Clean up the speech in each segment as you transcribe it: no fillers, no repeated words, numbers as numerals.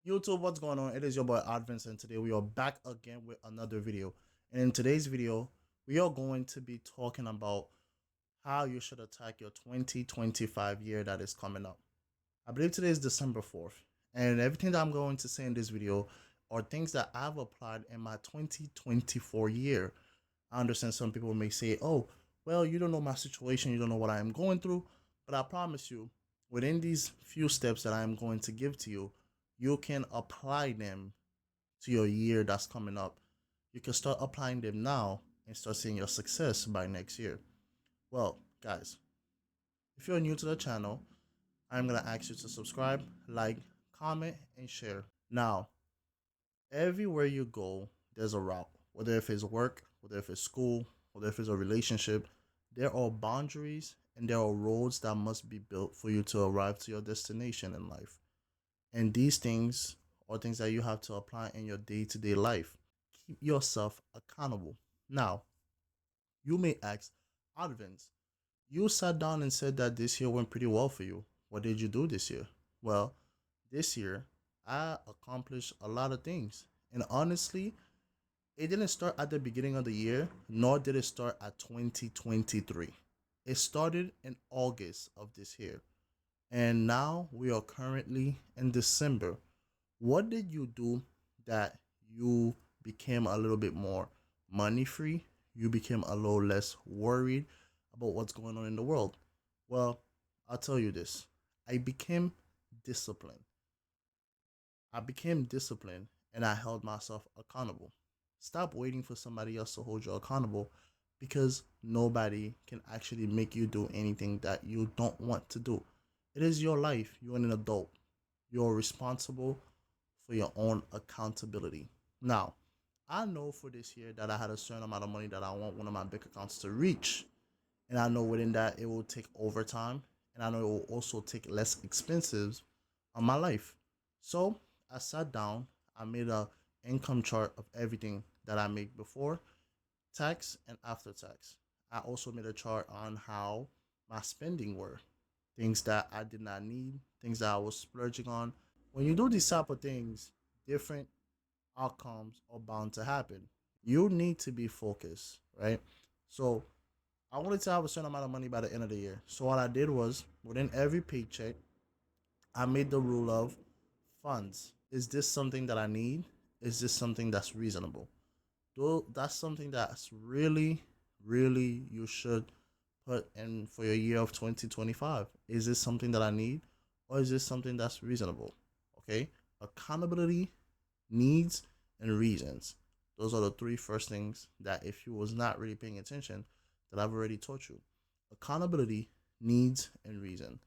YouTube, what's going on? It is your boy Advance, and today we are back again with another video. And in today's video, we are going to be talking about how you should attack your 2025 year that is coming up. I believe today is December 4th, and everything that I'm going to say in this video are things that I've applied in my 2024 year. I understand some people may say, oh, well, you don't know my situation, you don't know what I am going through, but I promise you, within these few steps that I am going to give to you, you can apply them to your year that's coming up. You can start applying them now and start seeing your success by next year. Well, guys, if you're new to the channel, I'm going to ask you to subscribe, like, comment, and share. Now, everywhere you go, there's a route. Whether if it's work, whether if it's school, whether if it's a relationship, there are boundaries and there are roads that must be built for you to arrive to your destination in life. And these things are things that you have to apply in your day to day life. Keep yourself accountable. Now, you may ask, Advance, you sat down and said that this year went pretty well for you. What did you do this year? Well, this year, I accomplished a lot of things. And honestly, it didn't start at the beginning of the year, nor did it start at 2023. It started in August of this year. And now we are currently in December. What did you do that you became a little bit more money free? You became a little less worried about what's going on in the world? Well, I'll tell you this. I became disciplined. I became disciplined and I held myself accountable. Stop waiting for somebody else to hold you accountable because nobody can actually make you do anything that you don't want to do. It is your life. You're an adult. You're responsible for your own accountability. Now, I know for this year that I had a certain amount of money that I want one of my big accounts to reach. And I know within that it will take overtime. And I know it will also take less expenses on my life. So I sat down, I made a income chart of everything that I make before tax and after tax. I also made a chart on how my spending were, things that I did not need, things that I was splurging on. When you do these type of things, different outcomes are bound to happen. You need to be focused, right? So I wanted to have a certain amount of money by the end of the year. So what I did was within every paycheck, I made the rule of funds. Is this something that I need? Is this something that's reasonable? Though that's something that's really, really you should put in for your year of 2025. Is this something that I need? Or is this something that's reasonable? Okay? Accountability, needs, and reasons. Those are the three first things that if you was not really paying attention, that I've already taught you. Accountability, needs, and reason.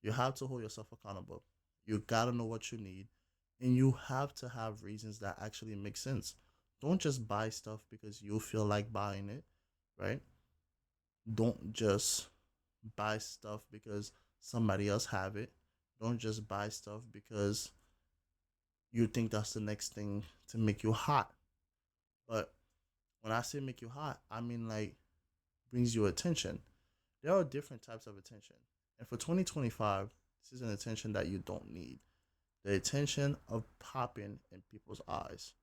You have to hold yourself accountable. You gotta know what you need, and you have to have reasons that actually make sense. Don't just buy stuff because you feel like buying it, right? Don't just buy stuff because somebody else have it. Don't just buy stuff because you think that's the next thing to make you hot. But when I say make you hot, I mean like brings you attention. There are different types of attention. And for 2025, this is an attention that you don't need. The attention of popping in people's eyes.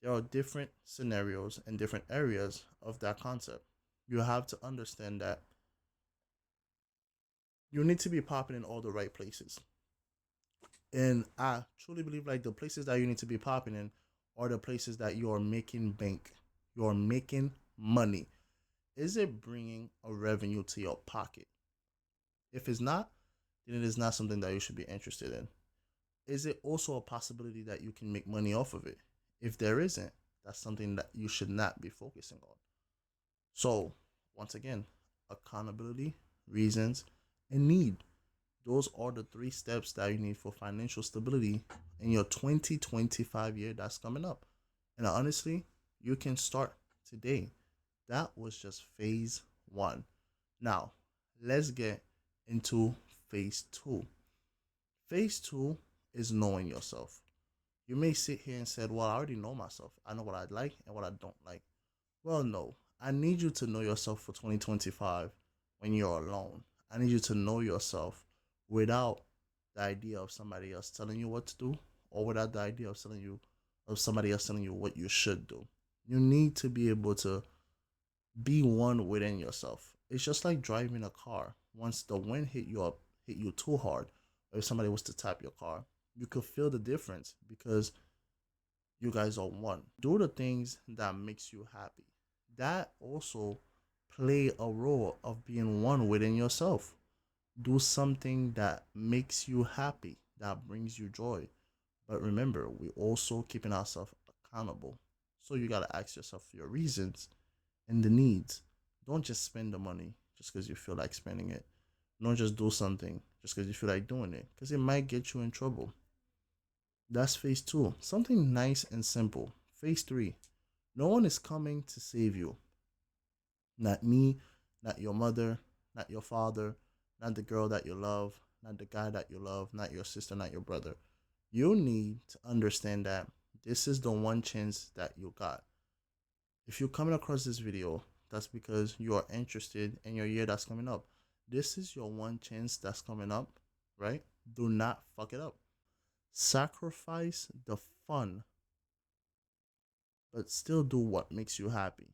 There are different scenarios and different areas of that concept. You have to understand that you need to be popping in all the right places. And I truly believe like the places that you need to be popping in are the places that you are making bank. You're making money. Is it bringing a revenue to your pocket? If it's not, then it is not something that you should be interested in. Is it also a possibility that you can make money off of it? If there isn't, that's something that you should not be focusing on. So, once again, accountability, reasons, and need. Those are the three steps that you need for financial stability in your 2025 year that's coming up. And honestly, you can start today. That was just phase one. Now, let's get into phase two. Phase two is knowing yourself. You may sit here and say, well, I already know myself. I know what I like and what I don't like. Well, no. I need you to know yourself for 2025 when you're alone. I need you to know yourself without the idea of somebody else telling you what to do or without the idea of somebody else telling you what you should do. You need to be able to be one within yourself. It's just like driving a car. Once the wind hit you too hard, or if somebody was to tap your car, you could feel the difference because you guys are one. Do the things that makes you happy. That also play a role of being one within yourself. Do something that makes you happy, that brings you joy. But remember, we also keeping ourselves accountable. So you gotta ask yourself your reasons and the needs. Don't just spend the money just because you feel like spending it. Don't just do something just because you feel like doing it, because it might get you in trouble. That's phase two. Something nice and simple. Phase three. No one is coming to save you. Not me, not your mother, not your father, not the girl that you love, not the guy that you love, not your sister, not your brother. You need to understand that this is the one chance that you got. If you're coming across this video, that's because you are interested in your year that's coming up. This is your one chance that's coming up, right? Do not fuck it up. Sacrifice the fun, but still do what makes you happy.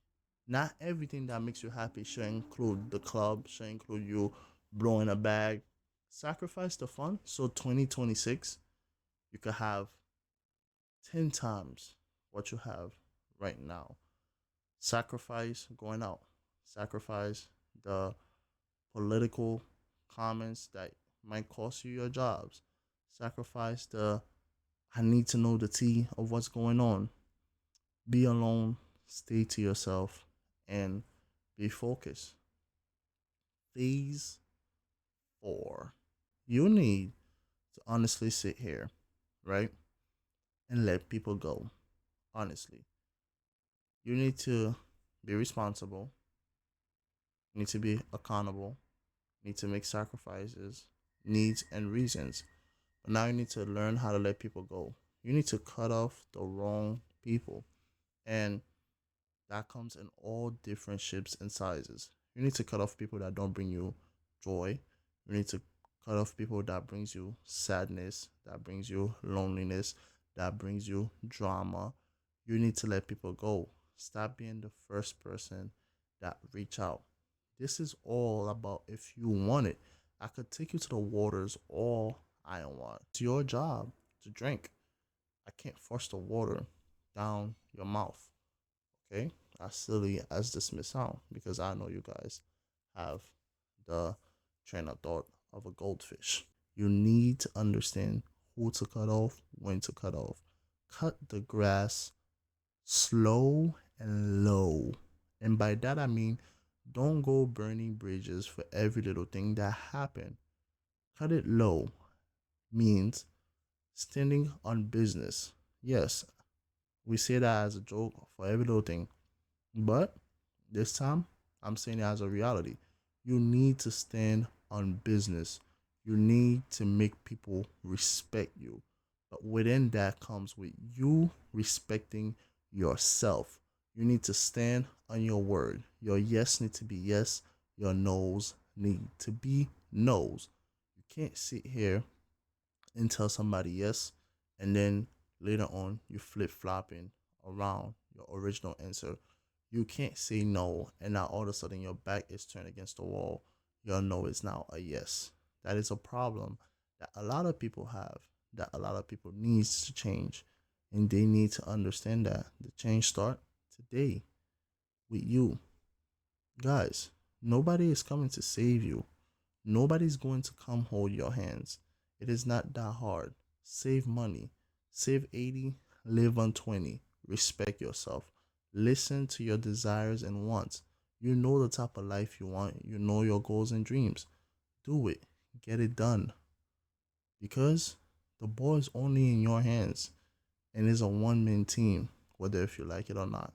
Not everything that makes you happy should include the club, should include you blowing a bag. Sacrifice the fun so 2026 you could have 10 times what you have right now. Sacrifice going out. Sacrifice the political comments that might cost you your jobs. Sacrifice the I need to know the tea of what's going on. Be alone, stay to yourself, and be focused. Phase four. You need to honestly sit here, right? And let people go. Honestly. You need to be responsible. You need to be accountable. You need to make sacrifices, needs, and reasons. But now you need to learn how to let people go. You need to cut off the wrong people. And that comes in all different shapes and sizes. You need to cut off people that don't bring you joy. You need to cut off people that brings you sadness, that brings you loneliness, that brings you drama. You need to let people go. Stop being the first person that reach out. This is all about if you want it. I could take you to the waters all I want. It's your job to drink. I can't force the water down your mouth. Okay? As silly as this may sound, because I know you guys have the train of thought of a goldfish. You need to understand who to cut off, when to cut off. Cut the grass slow and low. And by that I mean don't go burning bridges for every little thing that happened. Cut it low means standing on business. Yes, we say that as a joke for every little thing. But this time, I'm saying it as a reality. You need to stand on business. You need to make people respect you. But within that comes with you respecting yourself. You need to stand on your word. Your yes need to be yes. Your no's need to be no's. You can't sit here and tell somebody yes, and then later on you flip flopping around your original answer. You can't say no, and now all of a sudden your back is turned against the wall. Your no is now a yes. That is a problem that a lot of people have, that a lot of people needs to change, and they need to understand that the change start today with you. Guys, nobody is coming to save you. Nobody's going to come hold your hands. It is not that hard. Save money. Save 80, live on 20. Respect yourself. Listen to your desires and wants. You know the type of life you want. You know your goals and dreams. Do it. Get it done. Because the ball is only in your hands. And it's a one-man team, whether if you like it or not.